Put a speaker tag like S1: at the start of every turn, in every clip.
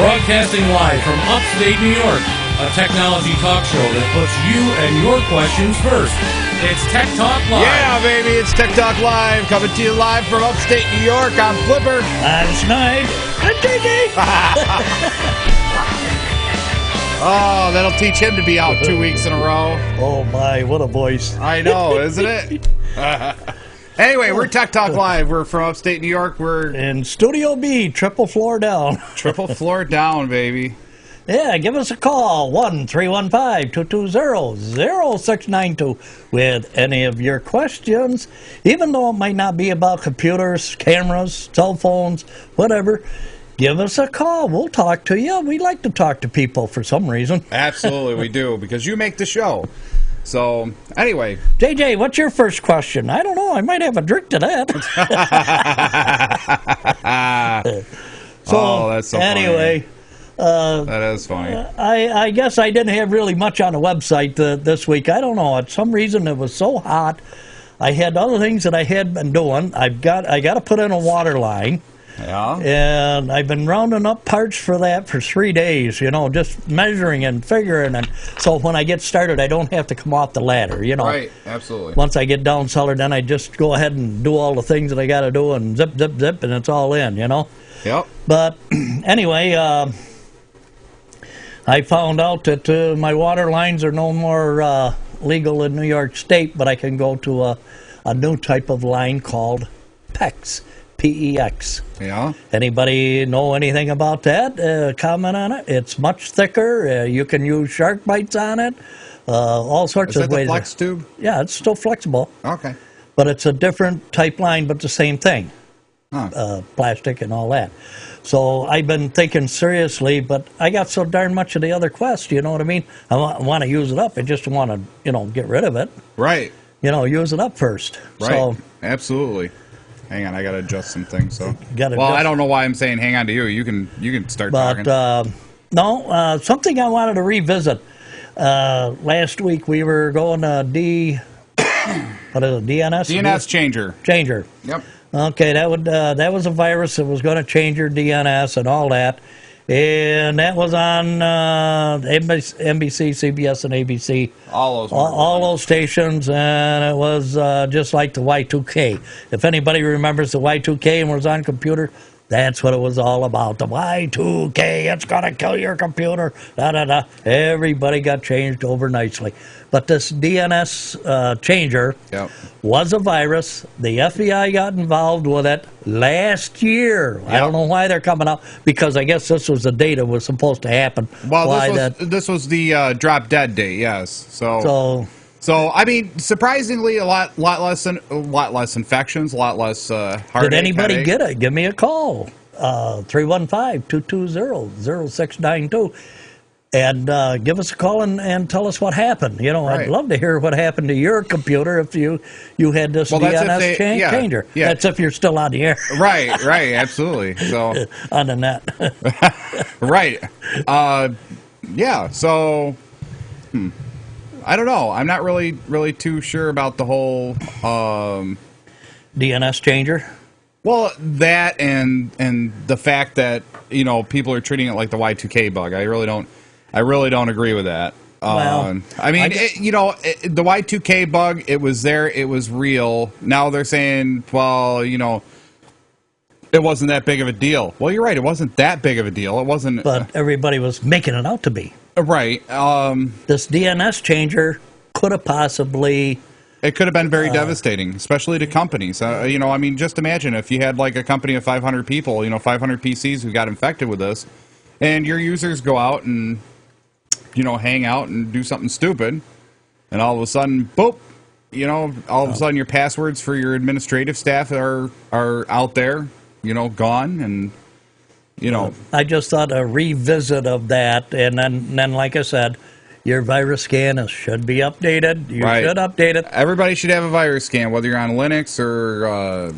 S1: Broadcasting live from upstate New York, a technology talk show that puts you and your questions first. It's Tech Talk Live.
S2: Yeah, baby, it's Tech Talk Live, coming to you live from upstate New York. I'm Flipper.
S3: I'm Snide. I'm JJ.
S2: Oh, that'll teach him to be out 2 weeks in a row.
S3: Oh, my, what a voice.
S2: I know, isn't it? Anyway, we're Tech Talk Live. We're from upstate New York. We're
S3: in Studio B, triple floor down.
S2: Triple floor down, baby.
S3: Yeah, give us a call, 1-315-220-0692 with any of your questions. Even though it might not be about computers, cameras, cell phones, whatever, give us a call. We'll talk to you. We like to talk to people for some reason.
S2: Absolutely, we do, because you make the show. So, anyway.
S3: JJ, what's your first question? I don't know. I might have a drink to that.
S2: Oh, that's so
S3: anyway,
S2: funny. That is funny.
S3: I guess I didn't have really much on the website this week. I don't know. For some reason, it was so hot. I had other things that I had been doing. I got to put in a water line.
S2: Yeah.
S3: And I've been rounding up parts for that for 3 days, just measuring and figuring. And so when I get started, I don't have to come off the ladder,
S2: Right, absolutely.
S3: Once I get down cellar, then I just go ahead and do all the things that I got to do and zip, zip, zip, and it's all in,
S2: Yep.
S3: But anyway, I found out that my water lines are no more legal in New York State, but I can go to a new type of line called PEX. PEX.
S2: Yeah.
S3: Anybody know anything about that? Comment on it. It's much thicker. You can use shark bites on it. All sorts of ways.
S2: Is that the flex tube?
S3: Yeah, it's still flexible.
S2: Okay.
S3: But it's a different type line, but the same thing.
S2: Huh.
S3: Plastic and all that. So I've been thinking seriously, but I got so darn much of the other Quest, you know what I mean? I want to use it up. I just want to, get rid of it.
S2: Right.
S3: Use it up first.
S2: Right.
S3: So,
S2: absolutely. Hang on, I got to adjust some things. So,
S3: well,
S2: I don't know why I'm saying hang on to you. You can start talking.
S3: No, something I wanted to revisit. Last week we were going to DNS?
S2: DNSChanger.
S3: Changer.
S2: Yep.
S3: Okay, that was a virus that was going to change your DNS and all that. And that was on NBC, CBS, and ABC. All those stations, and it was just like the Y2K. If anybody remembers the Y2K and was on computer, that's what it was all about. The Y2K, it's going to kill your computer. Da-da-da. Everybody got changed over nicely. But this DNSChanger was a virus. The FBI got involved with it last year. Yep. I don't know why they're coming out, because I guess this was the date it was supposed to happen.
S2: Well, this was the drop dead date, yes. So I mean, surprisingly, a lot less infections, a lot less heartache.
S3: Did anybody get it? Give me a call, 315-220-0692, and give us a call and tell us what happened. I'd love to hear what happened to your computer if you had this DNS changer. Yeah. That's if you're still on the air.
S2: Right, absolutely. So
S3: on the net.
S2: Right. Yeah. So. I don't know. I'm not really too sure about the whole
S3: DNSChanger.
S2: Well, that and the fact that people are treating it like the Y2K bug. I really don't agree with that.
S3: Well,
S2: I mean, the Y2K bug. It was there. It was real. Now they're saying, well, it wasn't that big of a deal. Well, you're right. It wasn't that big of a deal. It wasn't.
S3: But everybody was making it out to be.
S2: Right.
S3: This DNSChanger could have possibly...
S2: It could have been very devastating, especially to companies. I mean, just imagine if you had like a company of 500 people, 500 PCs who got infected with this, and your users go out and, hang out and do something stupid, and all of a sudden, boop, all of a sudden your passwords for your administrative staff are out there, gone, and...
S3: I just thought a revisit of that, and then like I said, your virus scan should be updated. You should update it.
S2: Everybody should have a virus scan, whether you're on Linux or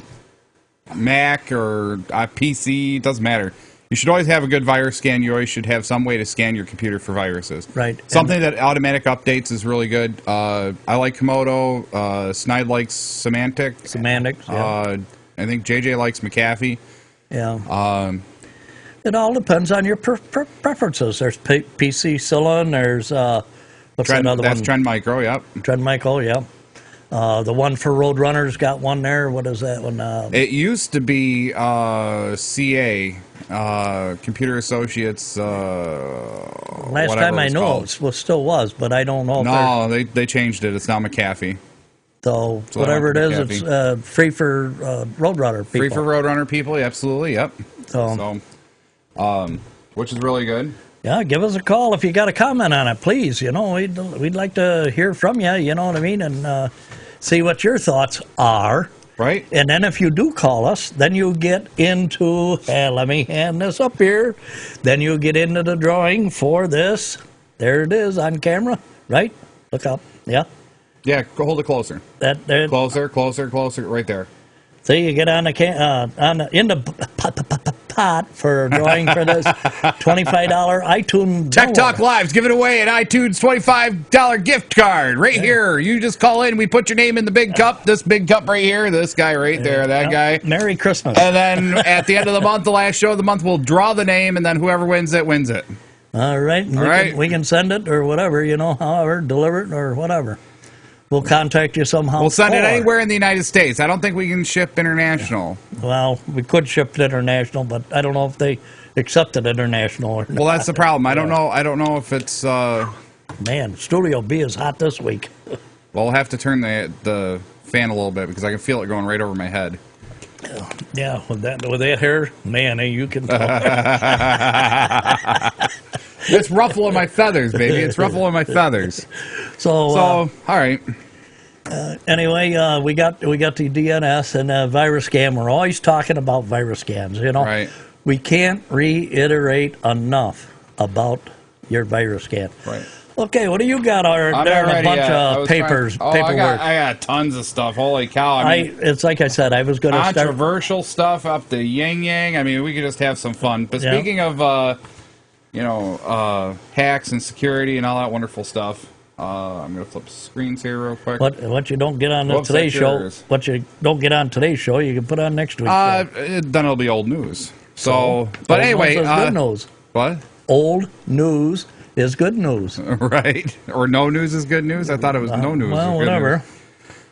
S2: Mac or PC. It doesn't matter. You should always have a good virus scan. You always should have some way to scan your computer for viruses.
S3: Right.
S2: Something that automatic updates is really good. I like Komodo. Snide likes Semantics.
S3: Yeah.
S2: I think JJ likes McAfee.
S3: Yeah. It all depends on your preferences. There's PC Cillin, there's what's that other one?
S2: That's Trend Micro, yep.
S3: Trend Micro, yeah. The one for Roadrunner's got one there. What is that one?
S2: It used to be CA, Computer Associates.
S3: Last time I know it still was, but I don't know.
S2: No, they changed it. It's now McAfee.
S3: So whatever it is, it's free for Roadrunner people.
S2: Free for Roadrunner people, absolutely, yep. So which is really good.
S3: Yeah, give us a call if you got a comment on it, please. You know, we'd like to hear from you. You know what I mean, and see what your thoughts are.
S2: Right.
S3: And then if you do call us, then you get into. Let me hand this up here. Then you get into the drawing for this. There it is on camera. Right. Look up. Yeah.
S2: Yeah. Hold it closer.
S3: That there.
S2: Closer. Right there.
S3: See, you get on in the pot for drawing for this $25 iTunes.
S2: Tech Talk Live's giving away an iTunes $25 gift card right here. You just call in. We put your name in the big cup. This big cup right here. This guy right there. That guy.
S3: Merry Christmas.
S2: And then at the end of the month, the last show of the month, we'll draw the name, and then whoever wins it wins it.
S3: All right. We can send it or whatever. You know, however, deliver it or whatever. We'll contact you somehow.
S2: We'll send it anywhere in the United States. I don't think we can ship international.
S3: Well, we could ship it international, but I don't know if they accept it international or not.
S2: Well, that's the problem. I don't know. I don't know if it's.
S3: Man, Studio B is hot this week.
S2: Well, I'll have to turn the fan a little bit because I can feel it going right over my head.
S3: Yeah, with that hair, man, you can.
S2: It's ruffling my feathers, baby. It's ruffling my feathers. So all right.
S3: Anyway, we got the DNS and virus scan. We're always talking about virus scans. You know,
S2: right.
S3: We can't reiterate enough about your virus scan.
S2: Right.
S3: Okay, what do you got? There a bunch of paperwork.
S2: I got tons of stuff. Holy cow! I mean,
S3: it's like I said, I was going to start
S2: controversial stuff up the yin yang. I mean, we could just have some fun. But speaking of hacks and security and all that wonderful stuff. I'm going to flip screens here real quick.
S3: What you don't get on today's show, what you don't get on today's show, you can put on next week's show.
S2: Then it'll be old news. But anyway,
S3: good news.
S2: What?
S3: Old news is good news.
S2: Right? Or no news is good news? I thought it was no news.
S3: Well, whatever.
S2: News.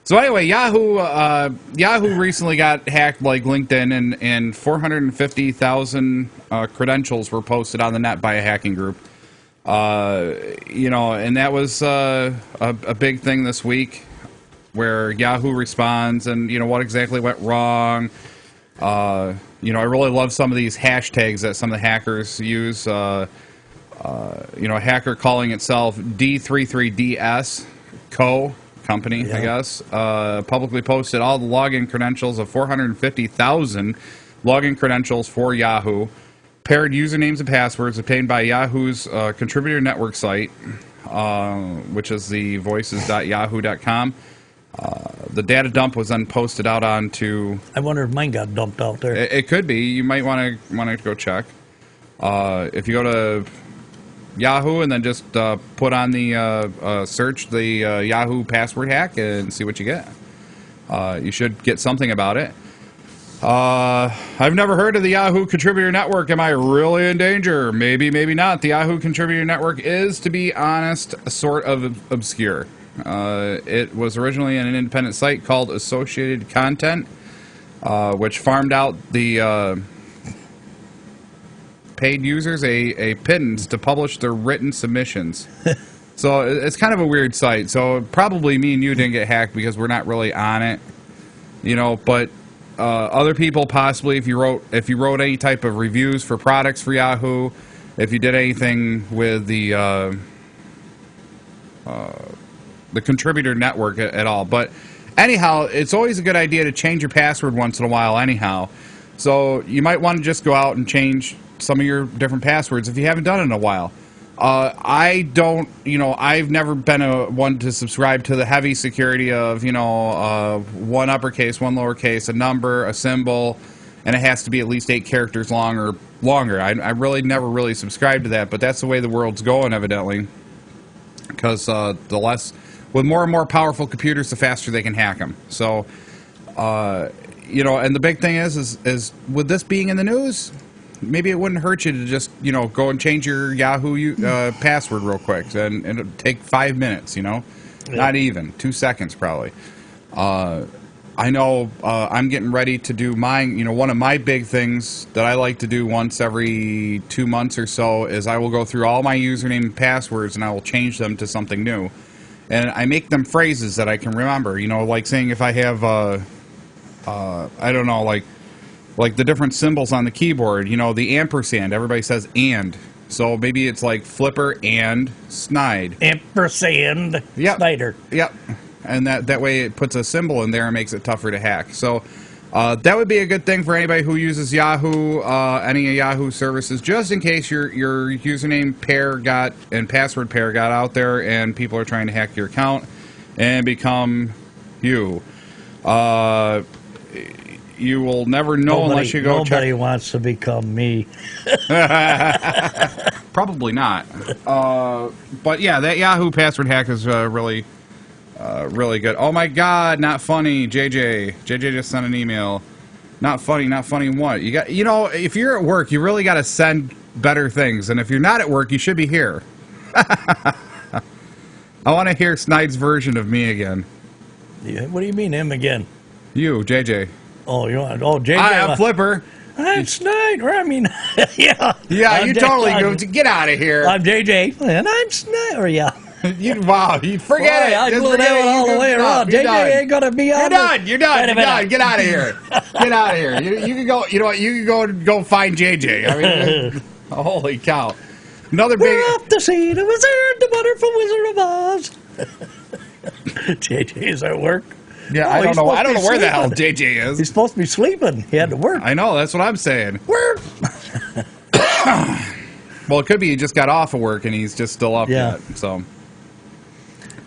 S2: So anyway, Yahoo recently got hacked like LinkedIn, and 450,000 credentials were posted on the net by a hacking group. And that was a big thing this week, where Yahoo responds and what exactly went wrong. I really love some of these hashtags that some of the hackers use. A hacker calling itself D33DS company, I guess, publicly posted all the login credentials of 450,000 login credentials for Yahoo, paired usernames and passwords obtained by Yahoo's contributor network site, which is the voices.yahoo.com. The data dump was then posted out onto...
S3: I wonder if mine got dumped out there.
S2: It could be. You might want to go check. If you go to Yahoo and then just put on the search the Yahoo Password Hack and see what you get. You should get something about it. I've never heard of the Yahoo Contributor Network. Am I really in danger? Maybe, maybe not. The Yahoo Contributor Network is, to be honest, sort of obscure. It was originally an independent site called Associated Content, which farmed out the paid users a pittance to publish their written submissions. So it's kind of a weird site. So probably me and you didn't get hacked because we're not really on it, but other people possibly, if you wrote any type of reviews for products for Yahoo, if you did anything with the contributor network at all. But anyhow, it's always a good idea to change your password once in a while anyhow. So you might want to just go out and change some of your different passwords if you haven't done it in a while. I've never been one to subscribe to the heavy security of, one uppercase, one lowercase, a number, a symbol, and it has to be at least 8 characters long or longer. I really never really subscribed to that, but that's the way the world's going, evidently. Because with more and more powerful computers, the faster they can hack them. So, and the big thing is with this being in the news, maybe it wouldn't hurt you to just, go and change your Yahoo password real quick, and it'll take 5 minutes, not even 2 seconds probably. I know I'm getting ready to do mine. One of my big things that I like to do once every 2 months or so is I will go through all my username and passwords and I will change them to something new. And I make them phrases that I can remember, like saying if I have, I don't know, like the different symbols on the keyboard, the ampersand, everybody says and. So maybe it's like Flipper and Snide.
S3: Ampersand Snyder.
S2: Yep. And that way it puts a symbol in there and makes it tougher to hack. So that would be a good thing for anybody who uses Yahoo, any of Yahoo services, just in case your username pair and password pair got out there and people are trying to hack your account and become you. You will never know unless you go check.
S3: Nobody wants to become me.
S2: Probably not. But yeah, that Yahoo Password Hack is really good. Oh my God, not funny. JJ just sent an email. Not funny what? You got, if you're at work, you really got to send better things. And if you're not at work, you should be here. I want to hear Snide's version of me again.
S3: Yeah, what do you mean him again?
S2: You, JJ.
S3: Oh, JJ.
S2: I'm Flipper.
S3: I'm Snide. I mean, yeah.
S2: Yeah, you totally get out of here.
S3: I'm JJ, and I'm Snide. Yeah.
S2: You forget it.
S3: I blew that one all the way around. JJ ain't gonna be on.
S2: You're done. Get out of here. Get out of here. You can go. You know what? You can go find JJ. I mean, holy cow!
S3: We're off to see the wizard, the wonderful Wizard of Oz. JJ's at work.
S2: Yeah, I don't know where the hell JJ is.
S3: He's supposed to be sleeping. He had to work.
S2: I know. That's what I'm saying.
S3: Work.
S2: Well, it could be he just got off of work and he's just still up yet. So.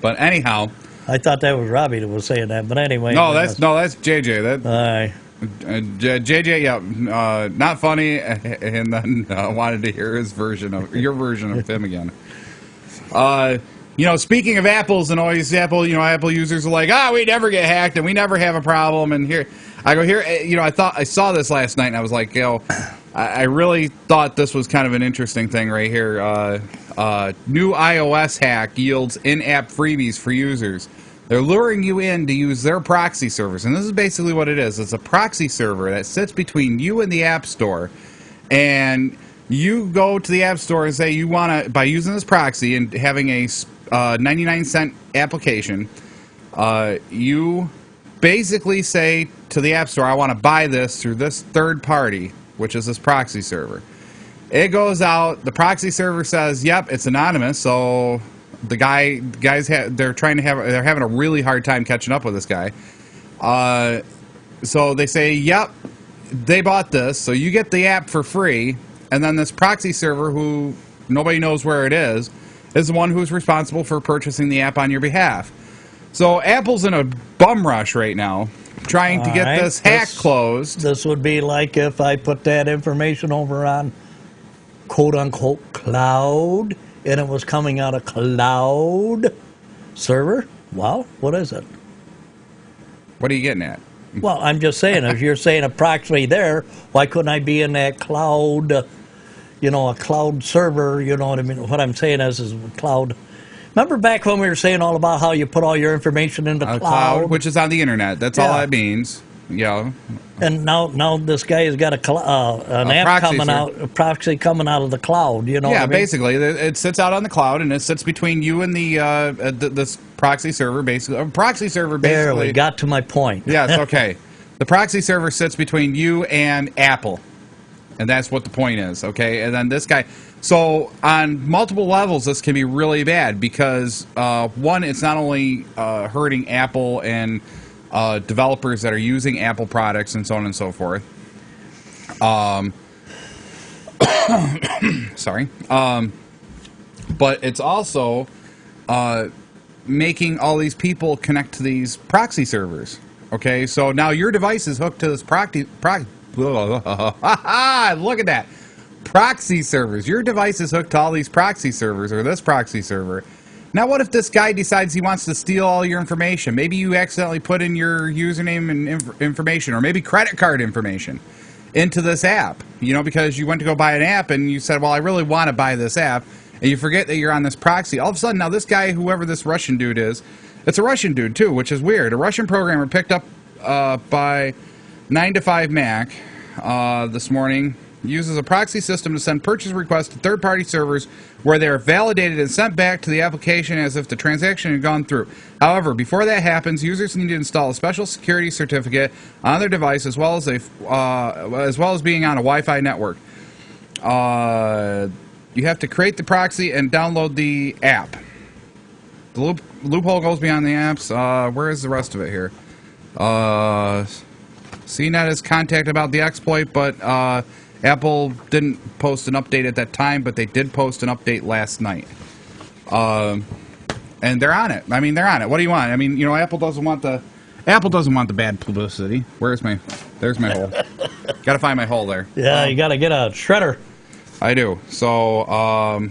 S2: But anyhow,
S3: I thought that was Robbie that was saying that. But anyway,
S2: that's JJ. JJ, yeah, not funny, and then wanted to hear your version of him again. Speaking of apples and always Apple users are like, we never get hacked and we never have a problem. And here, I saw this last night and I was like, I really thought this was kind of an interesting thing right here. New iOS hack yields in-app freebies for users. They're luring you in to use their proxy servers. And this is basically what it is. It's a proxy server that sits between you and the App Store. And you go to the App Store and say you want to, by using this proxy and having a 99-cent application, you basically say to the App Store, I want to buy this through this third party, which is this proxy server. It goes out. The proxy server says, "Yep, it's anonymous." So the guys they're having a really hard time catching up with this guy. So they say, "Yep, they bought this." So you get the app for free, and then this proxy server, who nobody knows where it is the one who's responsible for purchasing the app on your behalf. So Apple's in a bum rush right now, trying to get this hack closed.
S3: This would be like if I put that information over on quote-unquote cloud, and it was coming out of cloud server. Well, what is it?
S2: What are you getting at?
S3: Well, I'm just saying, if you're saying approximately there, why couldn't I be in that cloud, a cloud server, you know what I mean? What I'm saying is cloud. Remember back when we were saying all about how you put all your information into cloud?
S2: Which is on the internet. That's all that means. Yeah.
S3: And now this guy has got an app coming out, a proxy coming out of the cloud. You know?
S2: Yeah,
S3: what I mean?
S2: basically, it sits out on the cloud and it sits between you and this proxy server. Basically, a proxy server. Basically,
S3: there, we got to my point.
S2: Yes. Okay. The proxy server sits between you and Apple, and that's what the point is. Okay. And then this guy. So on multiple levels, this can be really bad because one, it's not only hurting Apple and developers that are using Apple products and so on and so forth. Sorry. But it's also making all these people connect to these proxy servers. Okay, so now your device is hooked to this look at that. Proxy servers. Your device is hooked to all these proxy servers, or this proxy server. Now, what if this guy decides he wants to steal all your information? Maybe you accidentally put in your username and information, or maybe credit card information. into this app, because you went to go buy an app and you said, well, I really want to buy this app, and you forget that you're on this proxy. All of a sudden, now this guy, whoever this Russian dude is, it's a Russian dude too, which is weird. A Russian programmer picked up by 9 to 5 Mac this morning uses a proxy system to send purchase requests to third-party servers where they are validated and sent back to the application as if the transaction had gone through. However, before that happens, users need to install a special security certificate on their device as well as being on a Wi-Fi network. You have to create the proxy and download the app. The loophole goes beyond the apps. Where is the rest of it here? CNET is contacted about the exploit, but Apple didn't post an update at that time, but they did post an update last night. And they're on it. I mean, they're on it. What do you want? I mean, Apple doesn't want the bad publicity. There's my hole. Got to find my hole there.
S3: Yeah, you got to get a shredder.
S2: I do. So,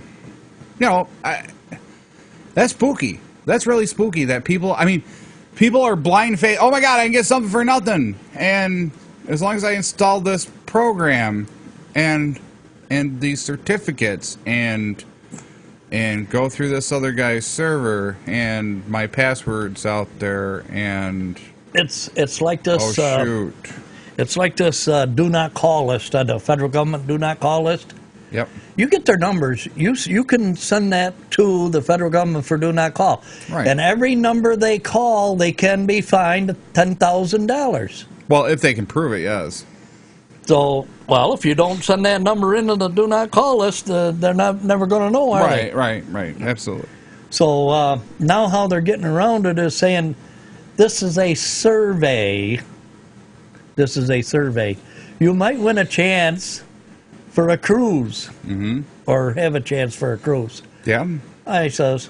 S2: that's spooky. That's really spooky that people are blind-faced. Oh my God, I can get something for nothing. And as long as I install this program and these certificates and go through this other guy's server and my password's out there and
S3: it's like this.
S2: Oh shoot!
S3: It's like this do not call list on the federal government do not call list.
S2: Yep.
S3: You get their numbers. You can send that to the federal government for do not call.
S2: Right.
S3: And every number they call, they can be fined $10,000.
S2: Well, if they can prove it, yes.
S3: So, if you don't send that number into the do not call list, they're never going to know, are they?
S2: Right. Absolutely.
S3: So now how they're getting around it is saying this is a survey. This is a survey. You might win a chance for a cruise, or have a chance for a cruise.
S2: Yeah.
S3: I says,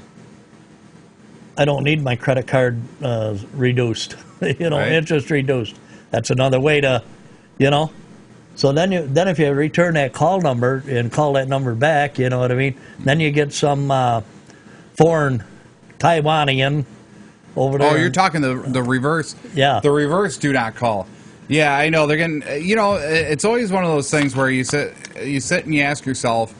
S3: I don't need my credit card reduced,
S2: Right.
S3: interest reduced. That's another way to, So then if you return that call number and call that number back, you know what I mean? Then you get some foreign Taiwanian over there.
S2: Oh, you're talking the reverse.
S3: Yeah.
S2: The reverse do not call. Yeah, I know. They're getting, it's always one of those things where you sit and you ask yourself,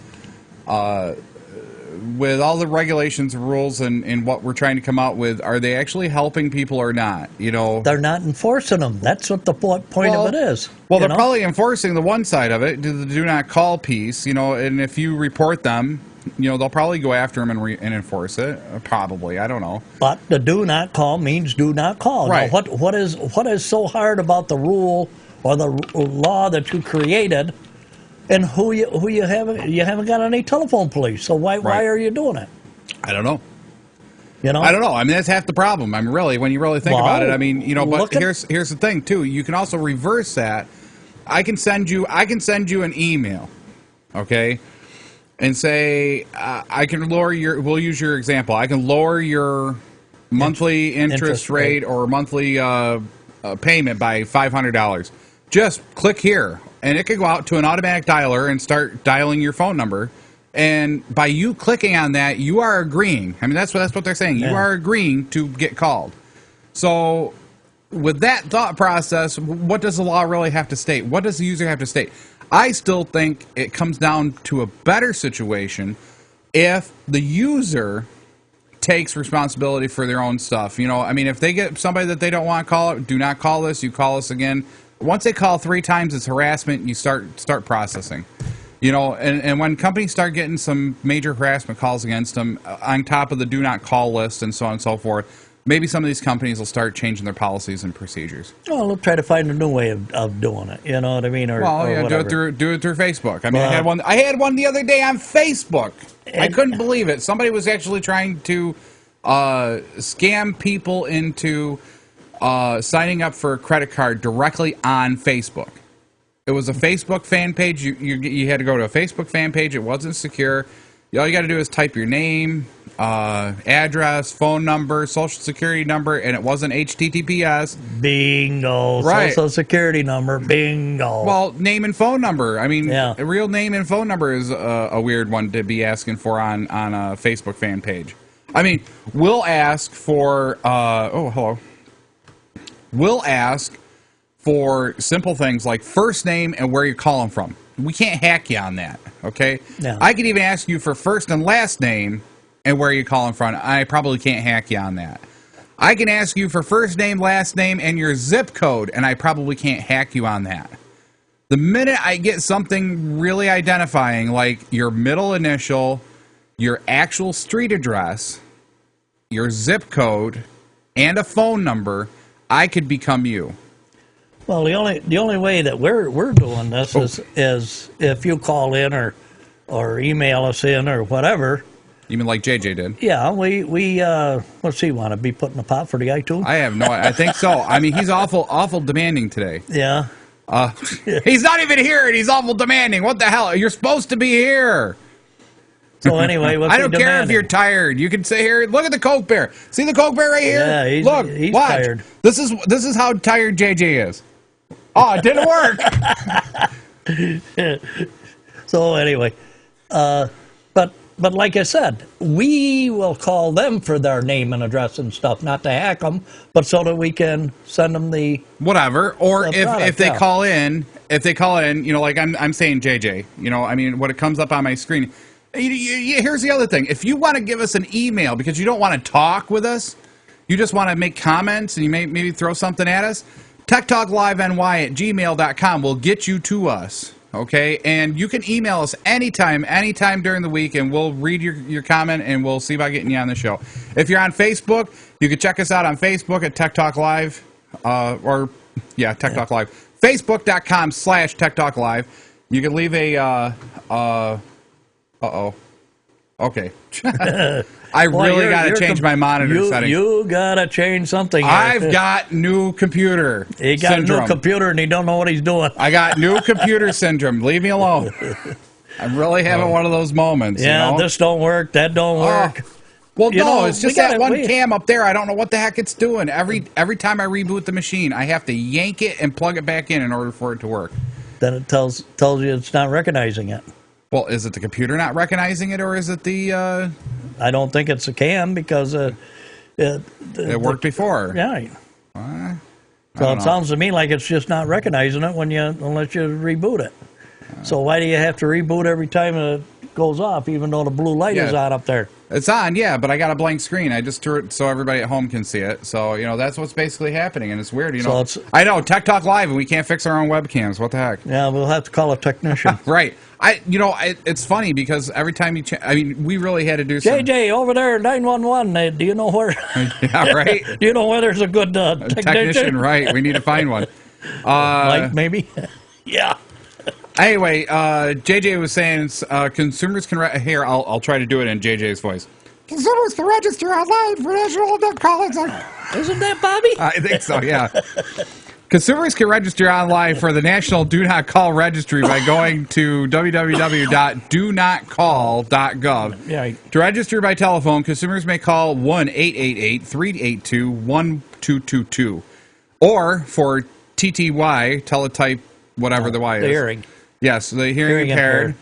S2: with all the regulations and rules and what we're trying to come out with, are they actually helping people or not?
S3: They're not enforcing them. That's what the point of it is.
S2: Well, they're probably enforcing the one side of it, the do not call piece, and if you report them, they'll probably go after them and enforce it. Probably, I don't know.
S3: But the do not call means do not call.
S2: Right.
S3: Now, what is so hard about the rule or the law that you created, and who you haven't got any telephone police? So why are you doing it?
S2: I don't know. I don't know. I mean, that's half the problem. I mean, really, when you really think about it, I mean, but here's the thing too. You can also reverse that. I can send you an email, okay? And say, I can lower we'll use your example. I can lower your monthly interest rate or monthly payment by $500. Just click here. And it could go out to an automatic dialer and start dialing your phone number. And by you clicking on that, you are agreeing. I mean, that's what they're saying. Yeah. You are agreeing to get called. So with that thought process, what does the law really have to state? What does the user have to state? I still think it comes down to a better situation if the user takes responsibility for their own stuff. I mean, if they get somebody that they don't want to call, do not call us, you call us again. Once they call 3 times, it's harassment, you start processing. And when companies start getting some major harassment calls against them on top of the do not call list and so on and so forth, maybe some of these companies will start changing their policies and procedures.
S3: Well, they'll try to find a new way of doing it. You know what I mean? Or
S2: do it through Facebook. I mean, I had one the other day on Facebook. I couldn't believe it. Somebody was actually trying to scam people into signing up for a credit card directly on Facebook. It was a Facebook fan page. You had to go to a Facebook fan page. It wasn't secure. All you got to do is type your name, address, phone number, social security number, and it wasn't HTTPS.
S3: Bingo.
S2: Right.
S3: Social security number. Bingo.
S2: Well, name and phone number. I mean, a real name and phone number is a weird one to be asking for on a Facebook fan page. I mean, we'll ask for, we'll ask for simple things like first name and where you're calling from. We can't hack you on that, okay?
S3: Yeah.
S2: I could even ask you for first and last name and where you're calling from. I probably can't hack you on that. I can ask you for first name, last name, and your zip code, and I probably can't hack you on that. The minute I get something really identifying, like your middle initial, your actual street address, your zip code, and a phone number, I could become you.
S3: Well, the only way that we're doing this is if you call in or email us in or whatever.
S2: You mean like JJ did?
S3: Yeah, we what's he want to be put in the pot for the iTunes?
S2: I have no. I think so. I mean, he's awful demanding today.
S3: Yeah.
S2: He's not even here, and he's awful demanding. What the hell? You're supposed to be here.
S3: So anyway, what's
S2: I don't care if you're tired. You can sit here. Look at the Coke Bear. See the Coke Bear right here?
S3: Yeah, he's
S2: watch.
S3: tired.
S2: This is how tired JJ is. Oh, it didn't work.
S3: So anyway, but like I said, we will call them for their name and address and stuff, not to hack them, but so that we can send them the
S2: whatever. Or if they
S3: yeah.
S2: call in, you know, like I'm saying JJ, you know, I mean, when it comes up on my screen, here's the other thing. If you want to give us an email because you don't want to talk with us, you just want to make comments and you maybe throw something at us, techtalkliveny@gmail.com will get you to us. Okay, and you can email us anytime during the week, and we'll read your comment, and we'll see about getting you on the show. If you're on Facebook, you can check us out on Facebook at Tech Talk Live, Tech Talk Live. Facebook.com/Tech Talk Live. You can leave a, okay. I really got to change my monitor settings.
S3: You got to change something.
S2: I've got new computer
S3: He got
S2: syndrome.
S3: a new computer and he don't know what he's doing.
S2: I got new computer syndrome. Leave me alone. I'm really having one of those moments.
S3: Yeah,
S2: you know?
S3: this don't work. That don't work.
S2: Well,
S3: You
S2: no,
S3: know,
S2: it's just that one cam up there. I don't know what the heck it's doing. Every time I reboot the machine, I have to yank it and plug it back in order for it to work.
S3: Then it tells you it's not recognizing it.
S2: Well, is it the computer not recognizing it, or is it the...
S3: I don't think it's a cam because it
S2: worked before.
S3: Yeah. So it sounds to me like it's just not recognizing it unless you reboot it. So why do you have to reboot every time it goes off, even though the blue light is on up there?
S2: It's on, yeah, but I got a blank screen. I just threw it so everybody at home can see it. So, you know, that's what's basically happening, and it's weird, you know. I know, Tech Talk Live, and we can't fix our own webcams. What the heck?
S3: Yeah, we'll have to call a technician.
S2: Right. It's funny because every time we really had to do some...
S3: JJ, over there, 911, do you know where...
S2: Yeah, right?
S3: Do you know where there's a good technician?
S2: Right. We need to find one.
S3: Like, maybe? Yeah.
S2: Anyway, JJ was saying consumers can... Here, I'll try to do it in JJ's voice. Consumers can register online for national calling.
S3: Isn't that Bobby?
S2: I think so, yeah. Consumers can register online for the National Do Not Call Registry by going to www.donotcall.gov.
S3: Yeah.
S2: To register by telephone, consumers may call 1-888-382-1222. Or for TTY, teletype, whatever the Y is.
S3: The hearing.
S2: Yes, the hearing impaired.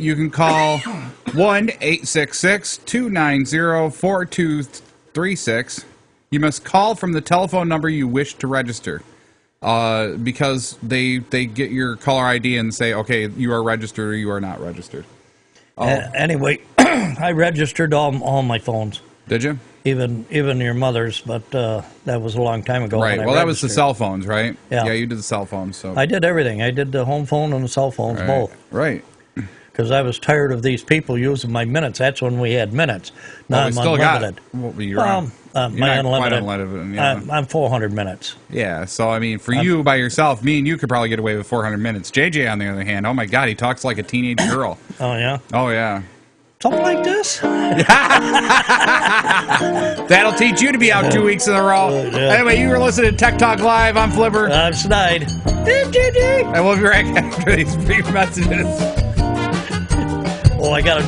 S2: You can call 1-866-290-4236. You must call from the telephone number you wish to register. Because they get your caller ID and say, okay, you are registered or you are not registered.
S3: Anyway, I registered all my phones.
S2: Did you?
S3: Even your mother's, but that was a long time ago.
S2: Right. Well, that was the cell phones, right?
S3: Yeah.
S2: Yeah, you did the cell phones. So
S3: I did everything. I did the home phone and the cell phones, both.
S2: Right.
S3: Because I was tired of these people using my minutes. That's when we had minutes. Now I'm unlimited. My unlimited.
S2: Yeah.
S3: I'm 400 minutes.
S2: Yeah, so I mean, for you by yourself, me and you could probably get away with 400 minutes. JJ, on the other hand, oh my God, he talks like a teenage girl.
S3: Oh, yeah?
S2: Oh, yeah.
S3: Something like this?
S2: That'll teach you to be out 2 weeks in a row.
S3: Yeah.
S2: Anyway, you were listening to Tech Talk Live. I'm Flipper.
S3: I'm Snide.
S2: And we'll be right back after these brief messages.
S3: Oh, I got to...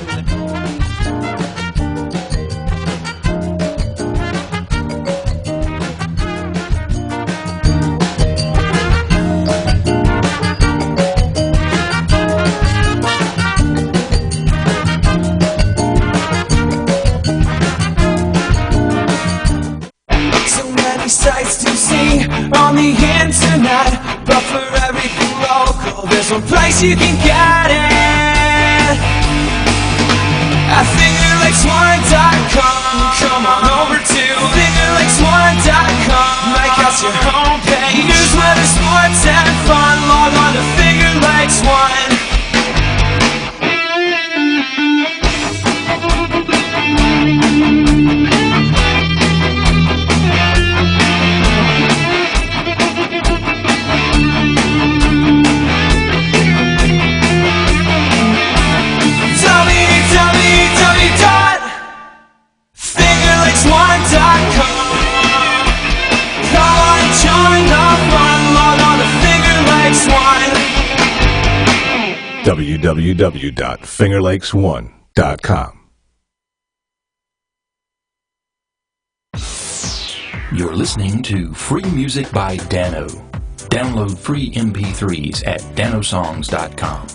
S4: So many sights to see on the internet, but for everything local, there's one place you can get it. At fingerlicks1.com. Come on over to fingerlicks1.com. Make us your homepage. News, weather, sports, and fun. Log on to fingerlicks1.
S5: www.fingerlakes1.com.
S6: You're listening to Free Music by Dano. Download free MP3s at danosongs.com.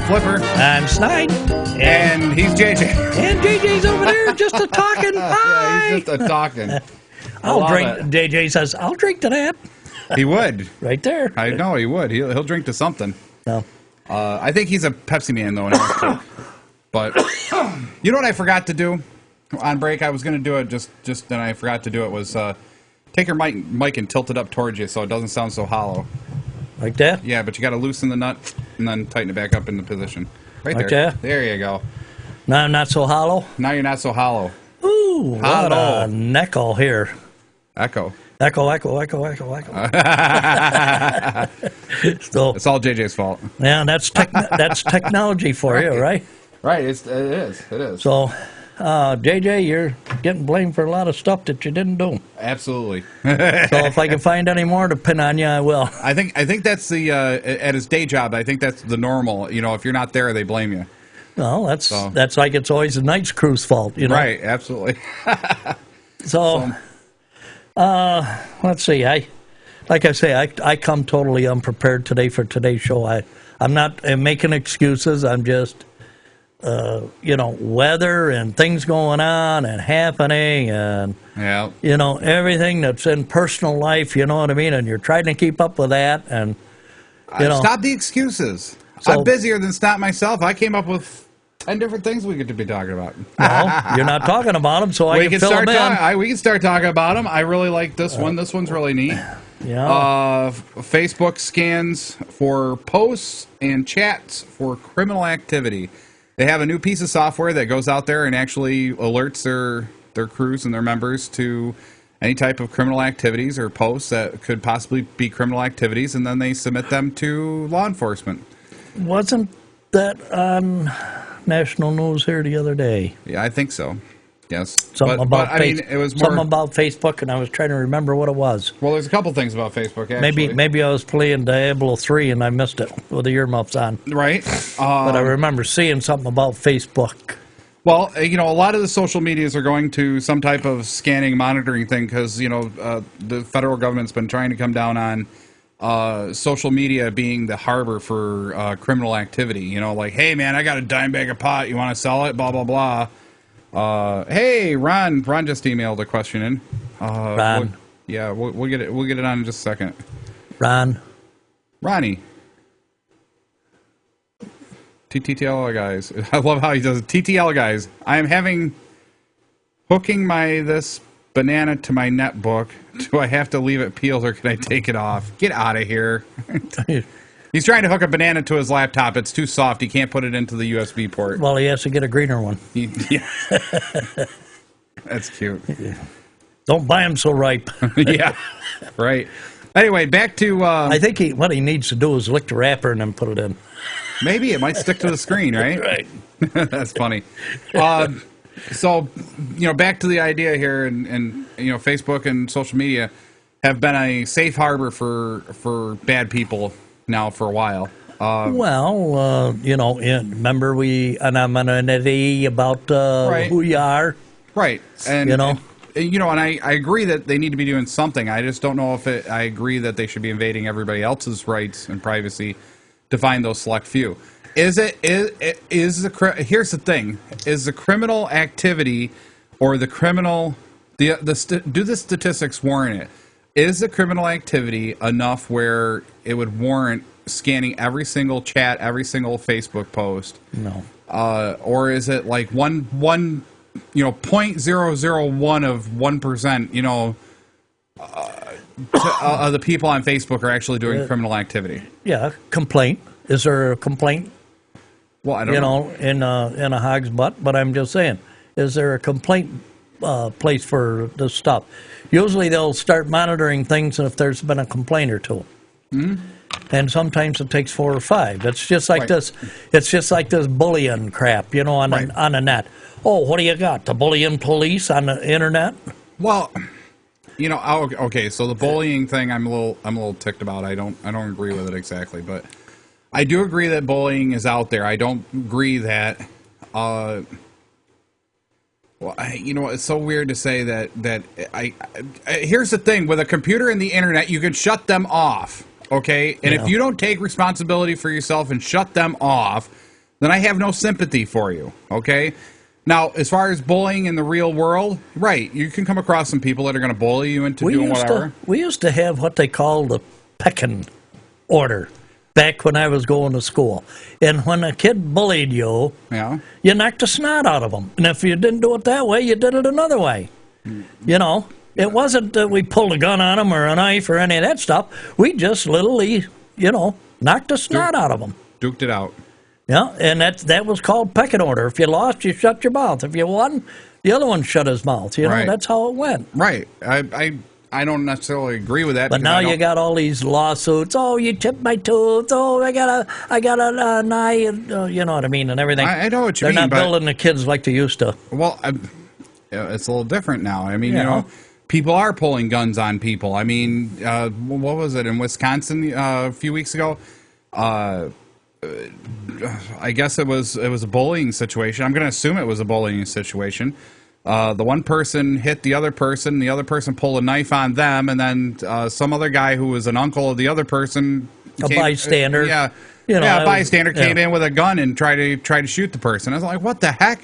S2: Flipper.
S3: I'm Snide.
S2: And he's JJ.
S3: And JJ's over there just a talking. Hi.
S2: Yeah, he's just a talking.
S3: I'll drink. JJ says, I'll drink to that.
S2: He would.
S3: Right there.
S2: I know he would. He'll drink to something.
S3: No.
S2: I think he's a Pepsi man, though. But you know what I forgot to do on break? I was going to do it just then I forgot to do it was Take your mic and tilt it up towards you so it doesn't sound so hollow.
S3: Like that?
S2: Yeah, but you got to loosen the nut and then tighten it back up into position. Right
S3: like
S2: there.
S3: That?
S2: There you go.
S3: Now I'm not so hollow?
S2: Now you're not so hollow.
S3: Ooh,
S2: hollow.
S3: What a neckle here.
S2: Echo.
S3: Echo. So,
S2: it's all JJ's fault.
S3: Yeah, that's technology for you, right?
S2: Right, it is.
S3: So, JJ, you're getting blamed for a lot of stuff that you didn't do.
S2: Absolutely.
S3: So if I can find any more to pin on you, I will.
S2: I think that's the at his day job. I think that's the normal. You know, if you're not there, they blame you.
S3: Well, that's like it's always the night's crew's fault. You know?
S2: Right. Absolutely.
S3: So, let's see. Like I say, I come totally unprepared today for today's show. I'm not making excuses. I'm just, weather and things going on and happening and, everything that's in personal life, you know what I mean? And you're trying to keep up with that. And,
S2: Stop the excuses. So, I'm busier than Stop myself. I came up with 10 different things we get to be talking about.
S3: No, you're not talking about them, so I can fill them in.
S2: We can start talking about them. I really like this one. This one's really neat.
S3: Yeah.
S2: Facebook scans for posts and chats for criminal activity. They have a new piece of software that goes out there and actually alerts their crews and their members to any type of criminal activities or posts that could possibly be criminal activities, and then they submit them to law enforcement.
S3: Wasn't that on national news here the other day?
S2: Yeah, I think so. Yes.
S3: Something about
S2: it was more,
S3: something about Facebook, and I was trying to remember what it was.
S2: Well, there's a couple things about Facebook, actually.
S3: Maybe I was playing Diablo 3 and I missed it with the earmuffs on.
S2: Right.
S3: But I remember seeing something about Facebook.
S2: Well, a lot of the social medias are going to some type of scanning, monitoring thing because, the federal government's been trying to come down on social media being the harbor for criminal activity. Like, hey, man, I got a dime bag of pot. You want to sell it? Blah, blah, blah. Hey, Ron just emailed a question in.
S3: Ron.
S2: We'll get it on in just a second. Ronnie. TTL guys. I love how he does it. TTL guys. I am hooking this banana to my netbook. Do I have to leave it peeled or can I take it off? Get out of here. He's trying to hook a banana to his laptop. It's too soft. He can't put it into the USB port.
S3: Well, he has to get a greener one.
S2: Yeah. That's cute.
S3: Don't buy them so ripe.
S2: Yeah, right. Anyway, back to...
S3: I think what he needs to do is lick the wrapper and then put it in.
S2: Maybe. It might stick to the screen, right?
S3: Right.
S2: That's funny. So, back to the idea here, and Facebook and social media have been a safe harbor for bad people now for a while.
S3: Remember anonymity about
S2: right.
S3: who you are?
S2: Right. And,
S3: and
S2: I agree that they need to be doing something. I just don't know if I agree that they should be invading everybody else's rights and privacy to find those select few. Here's the thing. Is the criminal activity or the criminal... do the statistics warrant it? Is the criminal activity enough where it would warrant scanning every single chat, every single Facebook post?
S3: No.
S2: Or is it like 0.001 of 1%, of the people on Facebook are actually doing criminal activity?
S3: Yeah, complaint. Is there a complaint?
S2: Well, I don't know.
S3: In a hog's butt, but I'm just saying, is there a complaint place for this stuff? Usually they'll start monitoring things if there's been a complaint or two.
S2: Mm-hmm.
S3: And sometimes it takes 4 or 5. It's just like this. It's just like this bullying crap, on the net. Oh, what do you got? The bullying police on the internet?
S2: Well, okay. So the bullying thing, I'm a little ticked about. I don't agree with it exactly, but I do agree that bullying is out there. I don't agree that. It's so weird to say that here's the thing. With a computer and the internet, you can shut them off, okay? And if you don't take responsibility for yourself and shut them off, then I have no sympathy for you, okay? Now, as far as bullying in the real world, right, you can come across some people that are going to bully you into doing whatever.
S3: We used to have what they call the pecking order back when I was going to school. And when a kid bullied you, you knocked the snot out of them. And if you didn't do it that way, you did it another way. It wasn't that we pulled a gun on them or a knife or any of that stuff. We just literally, knocked the snot out of them.
S2: Duked it out.
S3: Yeah, and that was called pecking order. If you lost, you shut your mouth. If you won, the other one shut his mouth.
S2: Right.
S3: That's how it went.
S2: Right. I don't necessarily agree with that.
S3: But now you got all these lawsuits. Oh, you chipped my tooth. Oh, I got an eye. You know what I mean, and everything.
S2: I know what you mean.
S3: They're not building the kids like they used to.
S2: Well, it's a little different now. I mean, people are pulling guns on people. I mean, what was it in Wisconsin a few weeks ago? I guess it was a bullying situation. I'm going to assume it was a bullying situation. The one person hit the other person pulled a knife on them, and then some other guy who was an uncle of the other person,
S3: a bystander,
S2: a bystander came in with a gun and tried to shoot the person. I was like, what the heck?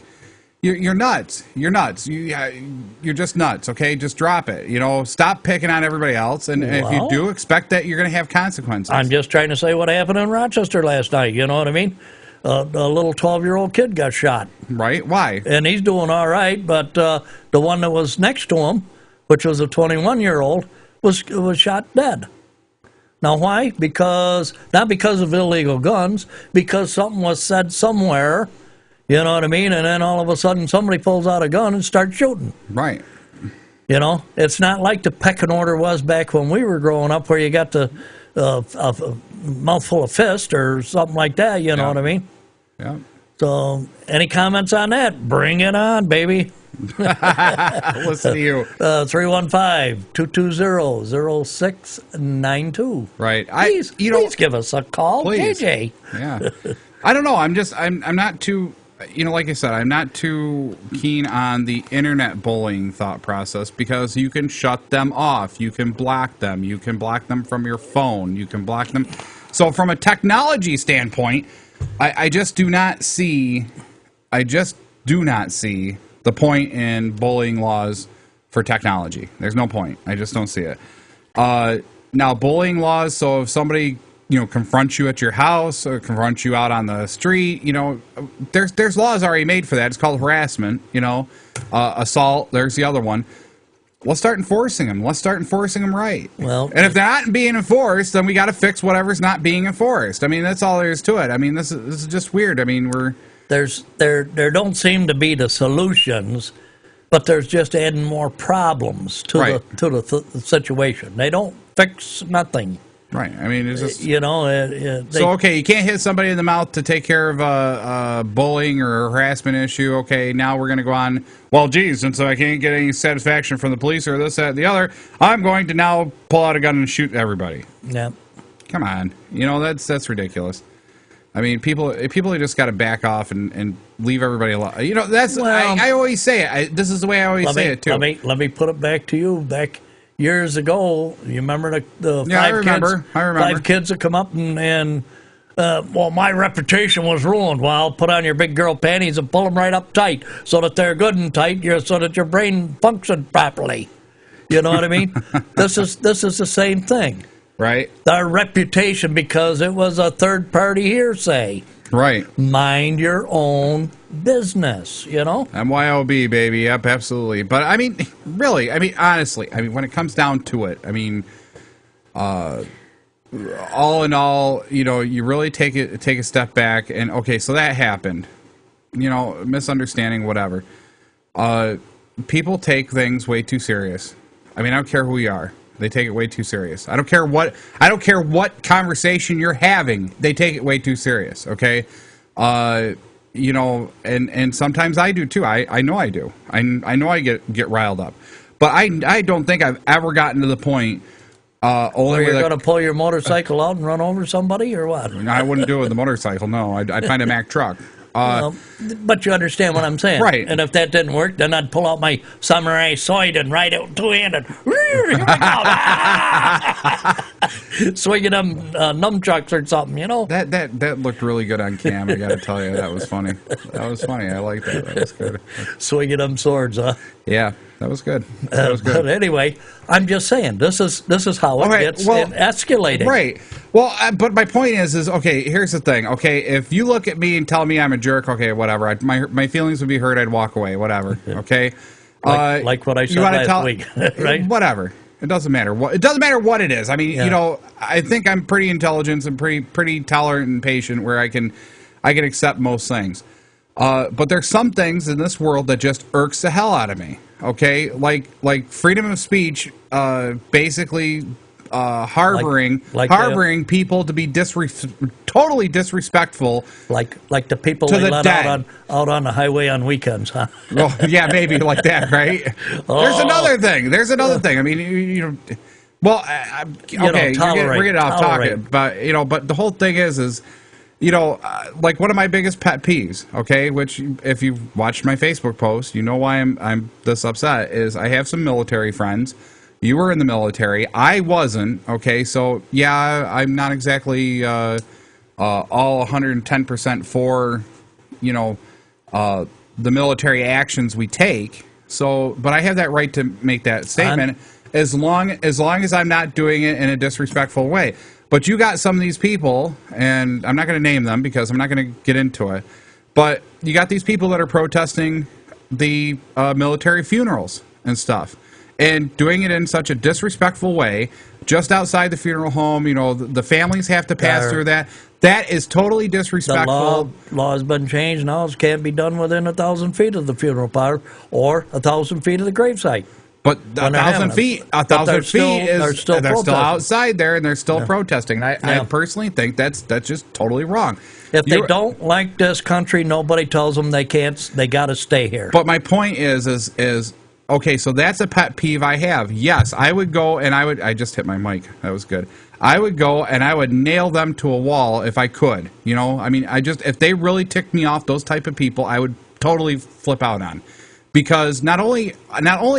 S2: You're nuts. You're nuts. You're just nuts. Okay, just drop it. Stop picking on everybody else, and if you do, expect that you're going to have consequences.
S3: I'm just trying to say what happened in Rochester last night. You know what I mean? A little 12-year-old kid got shot.
S2: Right? Why?
S3: And he's doing all right, but the one that was next to him, which was a 21-year-old, was shot dead. Now, why? Not because of illegal guns, because something was said somewhere. You know what I mean? And then all of a sudden somebody pulls out a gun and starts shooting.
S2: Right.
S3: It's not like the pecking order was back when we were growing up where you got a mouthful of fist or something like that. You know what I mean?
S2: Yeah.
S3: So any comments on that? Bring it on, baby.
S2: Listen to you.
S3: 315-220-0692.
S2: Right.
S3: Please give us a call,
S2: please.
S3: JJ.
S2: Yeah. I don't know. I'm not too... like I said, I'm not too keen on the internet bullying thought process because you can shut them off. You can block them. You can block them from your phone. You can block them. So from a technology standpoint, I just do not see the point in bullying laws for technology. There's no point. I just don't see it. Now, bullying laws, so if somebody confront you at your house or confront you out on the street, there's laws already made for that. It's called harassment, assault. There's the other one. Let's start enforcing them. Let's start enforcing them right.
S3: Well,
S2: and if they're not being enforced, then we got to fix whatever's not being enforced. I mean, that's all there is to it. I mean, this is just weird. I mean,
S3: there don't seem to be the solutions, but there's just adding more problems to the situation. They don't fix nothing.
S2: Right. I mean, it's just...
S3: so,
S2: okay, you can't hit somebody in the mouth to take care of a bullying or harassment issue. Okay, now we're going to go on, well, geez, since I can't get any satisfaction from the police or this, that, the other, I'm going to now pull out a gun and shoot everybody.
S3: Yeah.
S2: Come on. That's ridiculous. I mean, people just got to back off and leave everybody alone. I always say it. This is the way I always say it, too.
S3: Let me put it back to you. Back years ago, you remember the five kids that come up and my reputation was ruined. Well, put on your big girl panties and pull them right up tight so that they're good and tight, so that your brain functions properly. You know what I mean? This is the same thing.
S2: Right.
S3: Our reputation, because it was a third-party hearsay.
S2: Right.
S3: Mind your own business,
S2: MYOB, baby. Yep, absolutely. But, I mean, really, honestly, when it comes down to it, all in all, you really take a step back and, okay, so that happened. Misunderstanding, whatever. People take things way too serious. I don't care who you are. They take it way too serious. I don't care what conversation you're having. They take it way too serious. Okay, and sometimes I do too. I know I do. I know I get riled up, but I don't think I've ever gotten to the point.
S3: You're going to pull your motorcycle out and run over somebody, or what?
S2: I wouldn't do it with the motorcycle. No, I'd find a Mack truck.
S3: But you understand what I'm saying,
S2: right?
S3: And if that didn't work, then I'd pull out my samurai sword and ride out two-handed, swinging them nunchucks or something,
S2: That looked really good on cam. I got to tell you, that was funny. That was funny. I like that. That was good.
S3: Swinging them swords, huh?
S2: Yeah, that was good. That was good.
S3: But anyway, I'm just saying this is how it gets escalated,
S2: right? Well, but my point is okay. Here's the thing. Okay, if you look at me and tell me I'm a jerk, okay, whatever. My feelings would be hurt. I'd walk away. Whatever. Okay.
S3: Like what I said last week, right?
S2: Whatever. It doesn't matter what. It doesn't matter what it is. I mean, I think I'm pretty intelligent and pretty tolerant and patient, where I can accept most things. But there's some things in this world that just irks the hell out of me. Okay, like freedom of speech, basically harboring people to be totally disrespectful,
S3: like the people
S2: to
S3: they
S2: the
S3: let
S2: dead.
S3: out on the highway on weekends, huh?
S2: Well, yeah, maybe like that, right? There's another thing. I mean, well, okay, we're getting off topic, but the whole thing is like one of my biggest pet peeves, okay, which if you've watched my Facebook post, you know why I'm this upset, is I have some military friends. You were in the military. I wasn't, okay, so yeah, I'm not exactly all 110% for, the military actions we take. So, but I have that right to make that statement as long as I'm not doing it in a disrespectful way. But you got some of these people, and I'm not going to name them because I'm not going to get into it, but you got these people that are protesting the military funerals and stuff, and doing it in such a disrespectful way, just outside the funeral home. The families have to pass through that. That is totally disrespectful.
S3: The law has been changed now. It can't be done within 1,000 feet of the funeral pyre or 1,000 feet of the gravesite.
S2: But 1,000 feet, they're still outside there, and they're still protesting. I personally think that's just totally wrong.
S3: If they don't like this country, nobody tells them they can't. They got to stay here.
S2: But my point is okay. So that's a pet peeve I have. Yes, I would go and I just hit my mic. That was good. I would go and I would nail them to a wall if I could. I mean, if they really ticked me off, those type of people, I would totally flip out on. Because not only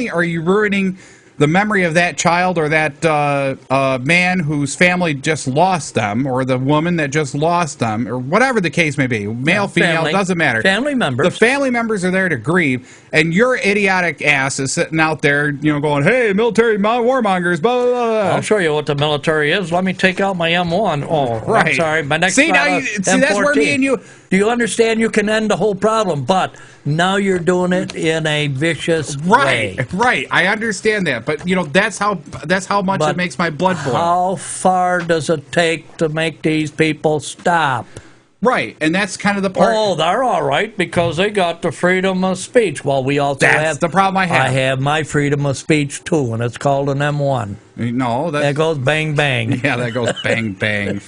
S2: are you ruining the memory of that child or that man whose family just lost them, or the woman that just lost them, or whatever the case may be, male, female, doesn't matter.
S3: Family members.
S2: The family members are there to grieve, and your idiotic ass is sitting out there, going, "Hey, military warmongers, blah blah blah."
S3: I'll show you what the military is. Let me take out my M1. Oh, right. I'm sorry. My next.
S2: See, that's where me and you.
S3: Do you understand? You can end the whole problem, but now you're doing it in a vicious way.
S2: Right. I understand that, but that's how much it makes my blood boil.
S3: How far does it take to make these people stop?
S2: Right, and that's kind of the part.
S3: Oh, they're all right because they got the freedom of speech. Well, we also
S2: that's the problem I have.
S3: I have my freedom of speech too, and it's called an M1.
S2: No,
S3: that goes bang bang.
S2: Yeah, that goes bang bang.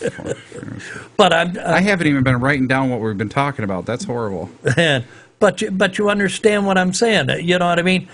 S3: But
S2: I haven't even been writing down what we've been talking about. That's horrible.
S3: But you understand what I'm saying? You know what I mean?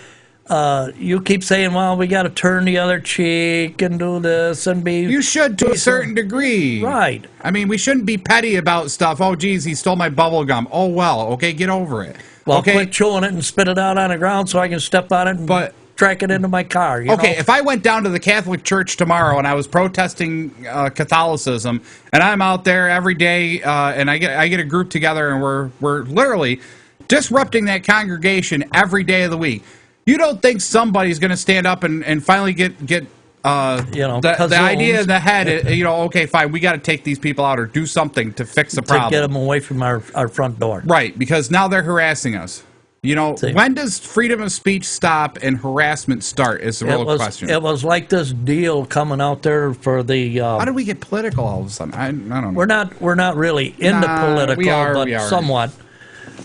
S3: You keep saying, well, we got to turn the other cheek and do this and be...
S2: You should to a certain degree.
S3: Right.
S2: I mean, we shouldn't be petty about stuff. Oh, geez, he stole my bubble gum. Oh, well, okay, get over it.
S3: Well,
S2: okay.
S3: Quit chewing it and spit it out on the ground so I can step on it and track it into my car.
S2: Okay, if I went down to the Catholic Church tomorrow and I was protesting Catholicism, and I'm out there every day, and I get a group together, and we're literally disrupting that congregation every day of the week. You don't think somebody's going to stand up and finally get the idea in the head, okay, fine, we got to take these people out or do something to fix the problem.
S3: To get them away from our front door.
S2: Right, because now they're harassing us. When does freedom of speech stop and harassment start is the real question.
S3: It was like this deal coming out there for the...
S2: How did we get political all of a sudden? I don't know.
S3: We're not really into political, but somewhat.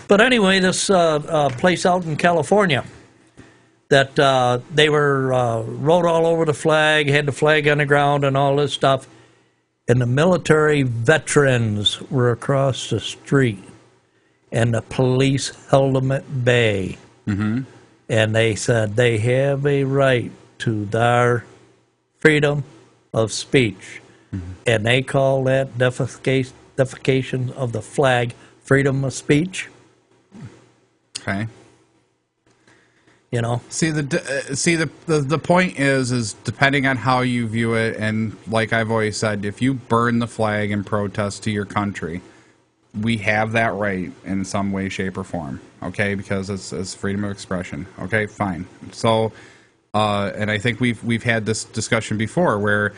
S3: But anyway, this place out in California... that they were wrote all over the flag, had the flag on the ground and all this stuff. And the military veterans were across the street, and the police held them at bay. Mm-hmm. And they said they have a right to their freedom of speech. Mm-hmm. And they call that defecation of the flag freedom of speech.
S2: Okay.
S3: See
S2: the point is depending on how you view it, and like I've always said, if you burn the flag in protest to your country, we have that right in some way, shape, or form. Okay, because it's freedom of expression. Okay, fine. So, and I think we've had this discussion before where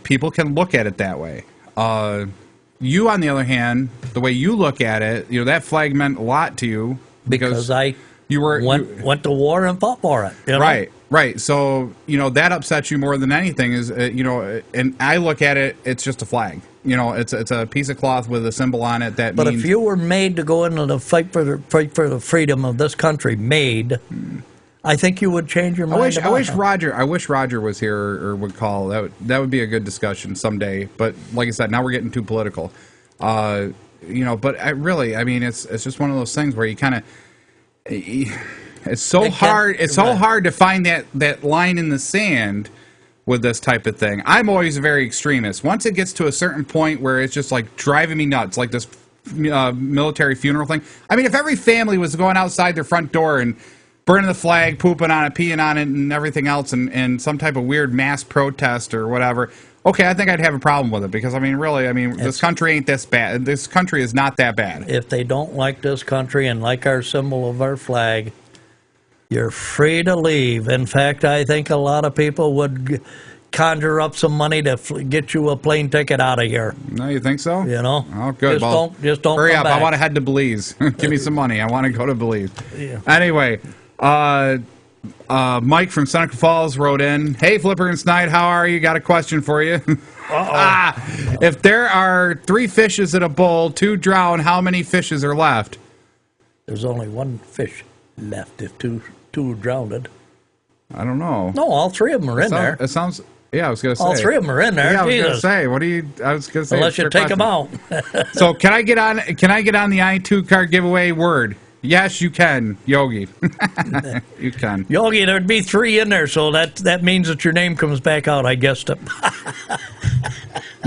S2: people can look at it that way. You, on the other hand, the way you look at it, that flag meant a lot to you
S3: because I went to war and fought for it. You know?
S2: Right. So, that upsets you more than anything is, and I look at it, it's just a flag. It's a piece of cloth with a symbol on it that
S3: But
S2: means...
S3: if you were made to go into the fight for the freedom of this country, I think you would change your mind.
S2: I wish Roger was here or would call. That would be a good discussion someday. But like I said, now we're getting too political. But it's just one of those things where you kind of... It's so hard to find that line in the sand with this type of thing. I'm always a very extremist. Once it gets to a certain point where it's just like driving me nuts, like this military funeral thing. I mean, if every family was going outside their front door and burning the flag, pooping on it, peeing on it, and everything else, and some type of weird mass protest or whatever, okay, I think I'd have a problem with it because, this country ain't this bad. This country is not that bad.
S3: If they don't like this country and like our symbol of our flag, you're free to leave. In fact, I think a lot of people would conjure up some money to get you a plane ticket out of here.
S2: No, you think so? Oh, good.
S3: Just don't
S2: hurry
S3: come
S2: up.
S3: back.
S2: I want to head to Belize. Give me some money. I want to go to Belize.
S3: Yeah.
S2: Anyway, Mike from Seneca Falls wrote in, "Hey, Flipper and Snide, how are you? Got a question for you. If there are 3 fishes in a bowl, 2 drown, how many fishes are left?"
S3: There's only 1 fish left if two drowned.
S2: I don't know.
S3: No, all 3 of them are in there.
S2: It sounds... Yeah, I was going to say.
S3: All 3 of them are in there.
S2: Yeah, I was going to say. I was going to say.
S3: Unless you take them out.
S2: So can I get on the I2 card giveaway word? Yes, you can, Yogi. You can.
S3: Yogi, there'd be 3 in there, so that means that your name comes back out, I guessed it.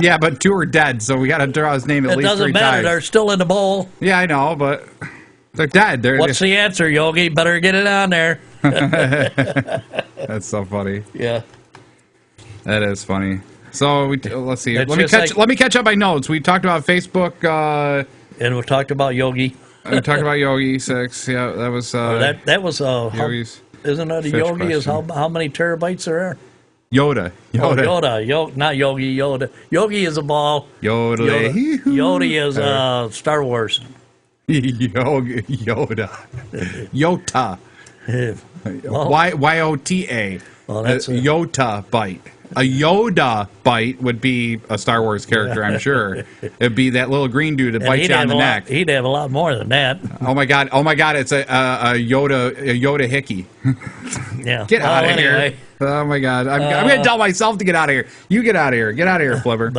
S2: Yeah, but 2 are dead, so we got to draw his name at least 3 times.
S3: It doesn't matter. They're still in the bowl.
S2: Yeah, I know, but they're dead.
S3: What's the answer, Yogi? Better get it on there.
S2: That's so funny.
S3: Yeah.
S2: That is funny. So let's see. Let me catch up my notes. We talked about Facebook.
S3: And we talked about Yogi.
S2: We talked about Yogi 6. Yeah, that was...
S3: that was...
S2: Yogi's
S3: isn't it a Yogi question. Is how many terabytes there are?
S2: Yoda.
S3: Not Yogi, Yoda. Yogi is a ball. Yoda is Star Wars.
S2: Yoda. Yota. Yota.
S3: Well, that's a
S2: Yota bite. A Yoda bite would be a Star Wars character, I'm sure. It'd be that little green dude that bites you on the neck.
S3: He'd have a lot more than that.
S2: Oh my god! It's a Yoda hickey.
S3: Yeah.
S2: Get out of here! Oh my god! I'm gonna tell myself to get out of here. You get out of here! Get out of here, Flipper.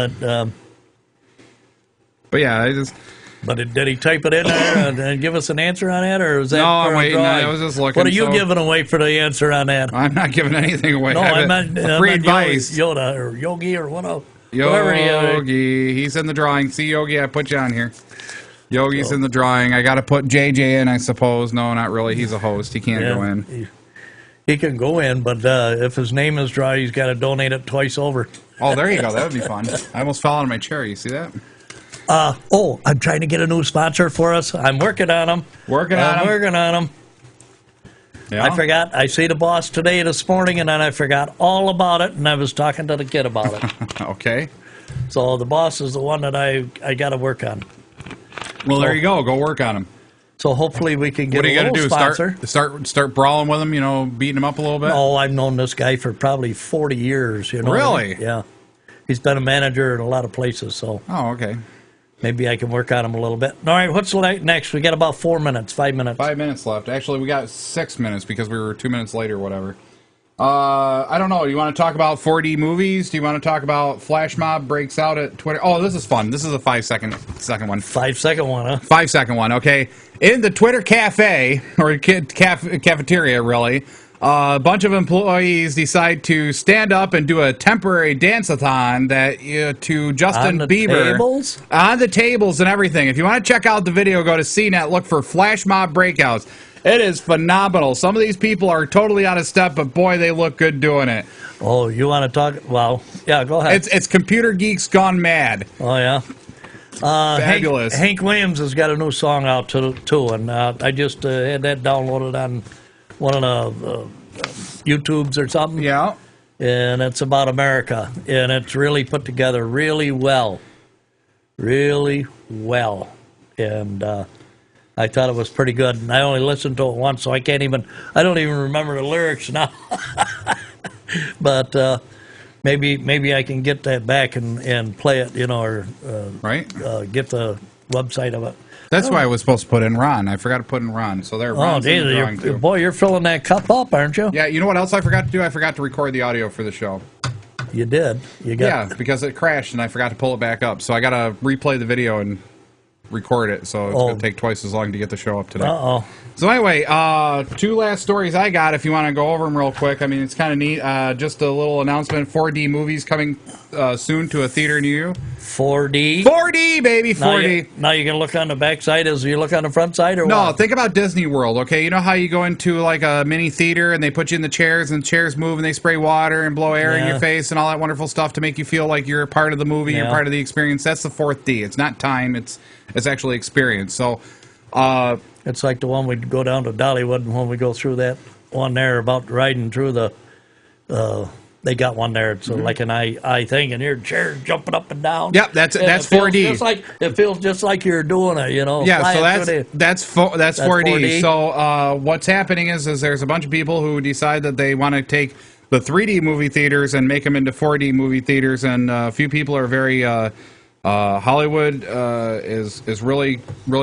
S3: But
S2: yeah, I just.
S3: But did he type it in there and give us an answer on that, or was that?
S2: No, I'm waiting. I was just looking.
S3: What are you giving away for the answer on that?
S2: I'm not giving anything away.
S3: No, I meant
S2: free advice.
S3: Yoda or Yogi or whatever.
S2: Yogi, he's in the drawing. See, Yogi, I put you on here. Yogi's in the drawing. I got to put JJ in, I suppose. No, not really. He's a host. He can't go in.
S3: He can go in, but if his name is dry, he's got to donate it twice over.
S2: Oh, there you go. That would be fun. I almost fell out of my chair. You see that?
S3: I'm trying to get a new sponsor for us. I'm working on them.
S2: Working on them.
S3: Yeah. I forgot. I see the boss this morning, and then I forgot all about it, and I was talking to the kid about it.
S2: Okay.
S3: So the boss is the one that I got to work on.
S2: Well, there you go. Go work on him.
S3: So hopefully we can get a little sponsor.
S2: Start brawling with him, beating him up a little bit?
S3: Oh, I've known this guy for probably 40 years.
S2: Really?
S3: Yeah. He's been a manager in a lot of places. So.
S2: Oh, okay.
S3: Maybe I can work on him a little bit. All right, what's next? We got about 5 minutes. 5
S2: minutes left. Actually, we got 6 minutes because we were 2 minutes late or whatever. I don't know. Do you want to talk about 4D movies? Do you want to talk about Flash Mob breaks out at Twitter? Oh, this is fun. This is a 5-second one.
S3: 5-second one, huh?
S2: 5-second one, okay. In the Twitter cafe, or cafeteria, really, a bunch of employees decide to stand up and do a temporary dance-a-thon to Justin Bieber.
S3: Tables?
S2: On the tables and everything. If you want to check out the video, go to CNET, look for Flash Mob Breakouts. It is phenomenal. Some of these people are totally out of step, but boy, they look good doing it.
S3: Oh, you want to talk? Well, yeah, go ahead.
S2: It's computer geeks gone mad.
S3: Oh, yeah.
S2: Fabulous.
S3: Hank Williams has got a new song out, too, and I just had that downloaded on one of the YouTubes or something.
S2: Yeah.
S3: And it's about America, and it's really put together really well. Really well. And I thought it was pretty good, and I only listened to it once, so I don't even remember the lyrics now. But maybe I can get that back and play it, or
S2: Right?
S3: get the website of it.
S2: That's why I was supposed to put in Ron. I forgot to put in Ron. So there.
S3: Oh, geez, boy, you're filling that cup up, aren't you?
S2: Yeah. You know what else I forgot to do? I forgot to record the audio for the show.
S3: You did.
S2: Yeah, because it crashed and I forgot to pull it back up. So I got to replay the video and record it. So it's going to take twice as long to get the show up today.
S3: Uh-oh.
S2: So anyway, 2 last stories I got. If you want to go over them real quick, I mean, it's kind of neat. Just a little announcement: 4D movies coming soon to a theater near you.
S3: 4D.
S2: 4D, baby, 4D.
S3: Now you gonna look on the back side as you look on the front side, or
S2: no?
S3: what?
S2: Think about Disney World. Okay, you know how you go into like a mini theater and they put you in the chairs and the chairs move and they spray water and blow air in your face and all that wonderful stuff to make you feel like you're a part of the movie, you're part of the experience. That's the 4th D. It's not time. It's actually experience. So.
S3: It's like the one we go down to Dollywood when we go through that one there about riding through the. They got one there. It's like an eye thing, and your chair jumping up and down.
S2: Yep, that's 4D.
S3: It feels just like you're doing it,
S2: Yeah, so that's 4D. So what's happening is there's a bunch of people who decide that they want to take the 3D movie theaters and make them into 4D movie theaters, and a few people are very. Hollywood is really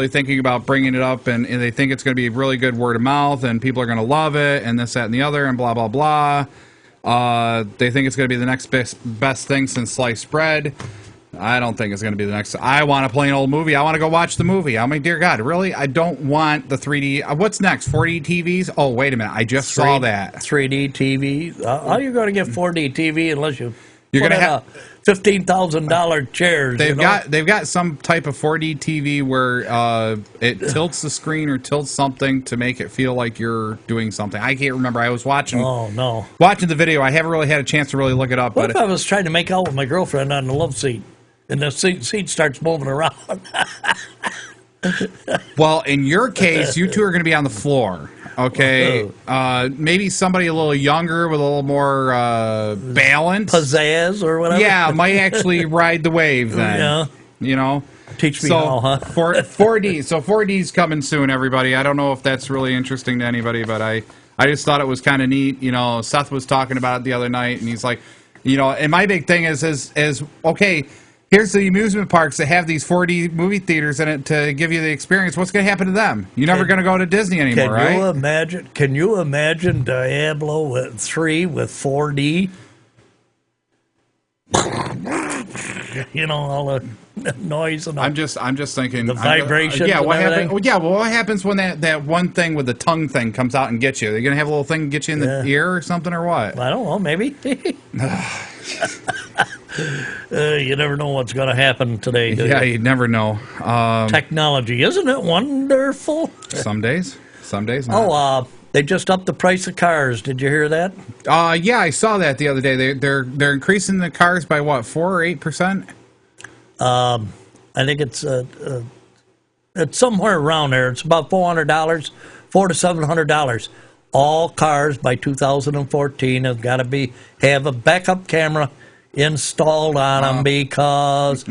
S2: thinking about bringing it up, and they think it's going to be really good word of mouth, and people are going to love it, and this, that, and the other, and blah, blah, blah. They think it's going to be the next best thing since sliced bread. I don't think it's going to be the next. I want to play an old movie. I want to go watch the movie. I'm like, dear God, really? I don't want the 3D. What's next? 4D TVs? Oh, wait a minute. I just saw that.
S3: 3D TV. How are you going to get 4D TV unless you're
S2: going to have
S3: $15,000 chairs?
S2: They've got some type of 4D TV where it tilts the screen or tilts something to make it feel like you're doing something. I can't remember. I was watching.
S3: Oh no!
S2: Watching the video. I haven't really had a chance to really look it up.
S3: What if I was trying to make out with my girlfriend on the love seat, and the seat starts moving around?
S2: Well, in your case, you two are going to be on the floor. Okay, maybe somebody a little younger with a little more balance,
S3: pizzazz, or whatever.
S2: Yeah, might actually ride the wave then. Yeah,
S3: teach me how, huh?
S2: 4D. So 4D's coming soon, everybody. I don't know if that's really interesting to anybody, but I just thought it was kind of neat. Seth was talking about it the other night, and he's like, and my big thing is okay. Here's the amusement parks that have these 4D movie theaters in it to give you the experience. What's going to happen to them? You're never going to go to Disney anymore, right?
S3: Can you imagine Diablo 3 with 4D? All the noise and
S2: I'm just thinking
S3: the vibration.
S2: What happens when that one thing with the tongue thing comes out and gets you? They're going to have a little thing get you in the ear or something, or what?
S3: I don't know. Maybe. You never know what's going to happen today.
S2: Yeah, you never know.
S3: Technology, isn't it wonderful?
S2: Some days not.
S3: They just upped the price of cars. Did you hear that?
S2: Yeah, I saw that the other day. They're increasing the cars by what, 4 or 8%?
S3: I think it's somewhere around there. It's about $400, $400 to $700. All cars by 2014 have got to have a backup camera installed on them because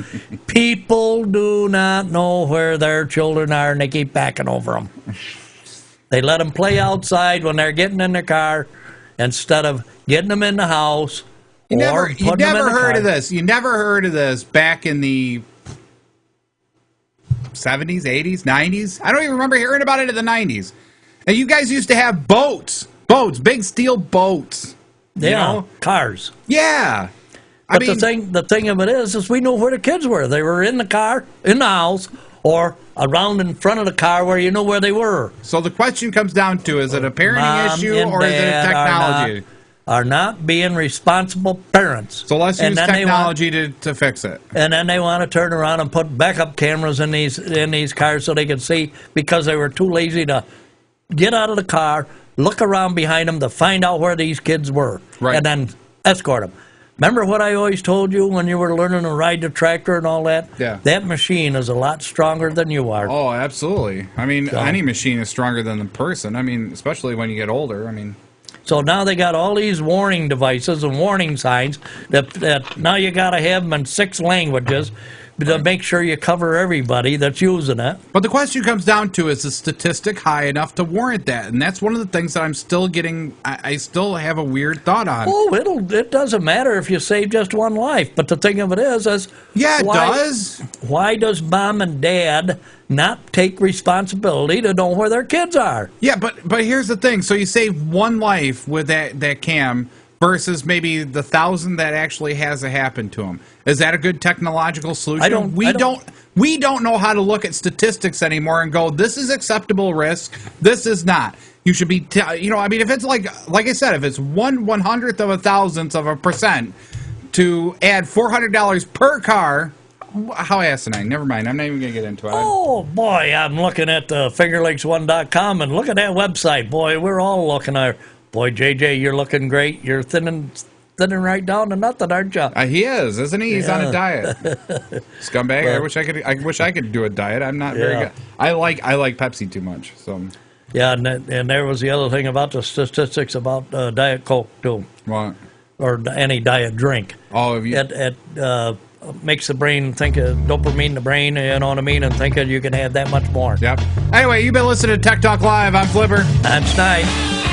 S3: people do not know where their children are, and they keep backing over them. They let them play outside when they're getting in the car instead of getting them in the house. You never
S2: heard of this. You never heard of this back in the 70s, 80s, 90s? I don't even remember hearing about it in the 90s. Now, you guys used to have boats, big steel boats.
S3: Yeah, cars.
S2: Yeah.
S3: But the thing of it is we know where the kids were. They were in the car, in the house, or around in front of the car where you know where they were.
S2: So the question comes down to, is it a parenting issue or is it a technology?
S3: Are not being responsible parents.
S2: So let's use technology to fix it.
S3: And then they want to turn around and put backup cameras in these cars so they can see, because they were too lazy to get out of the car, look around behind them to find out where these kids were, and then escort them. Remember what I always told you when you were learning to ride the tractor and all that?
S2: Yeah.
S3: That machine is a lot stronger than you are.
S2: Oh, absolutely. I mean, any machine is stronger than the person. I mean, especially when you get older. I mean.
S3: So now they got all these warning devices and warning signs that now you got to have them in 6 languages. to make sure you cover everybody that's using it.
S2: But the question comes down to, is the statistic high enough to warrant that? And that's one of the things that I'm still getting, I still have a weird thought on.
S3: Oh, it doesn't matter if you save just one life. But the thing of it is
S2: yeah, it does.
S3: Why does mom and dad not take responsibility to know where their kids are?
S2: Yeah, but here's the thing. So you save one life with that cam versus maybe the 1,000 that actually has it happen to them. Is that a good technological solution? We don't know how to look at statistics anymore and go, this is acceptable risk, this is not. You should be, if it's like I said, if it's 1/100th of a thousandth of a percent to add $400 per car, how asinine. Never mind. I'm not even going to get into it.
S3: Oh, boy, I'm looking at fingerlakes1.com and look at that website. Boy, we're all looking at. Boy, JJ, you're looking great. You're thinning right down to nothing, aren't you?
S2: He is, isn't he? He's on a diet. Scumbag.
S3: But,
S2: I wish I could do a diet. I'm not very good. I like Pepsi too much. So.
S3: Yeah, and there was the other thing about the statistics about Diet Coke too.
S2: What?
S3: Or any diet drink.
S2: Oh, have you?
S3: It makes the brain think of dopamine in the brain, you know what I mean, and think that you can have that much more.
S2: Yep. Anyway, you've been listening to Tech Talk Live. I'm Flipper.
S3: I'm Snide.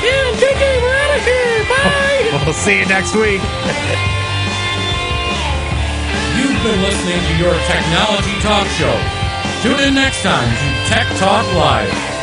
S7: Yeah, JJ, we're out of here. Bye.
S2: We'll see you next week.
S1: You've been listening to your technology talk show. Tune in next time to Tech Talk Live.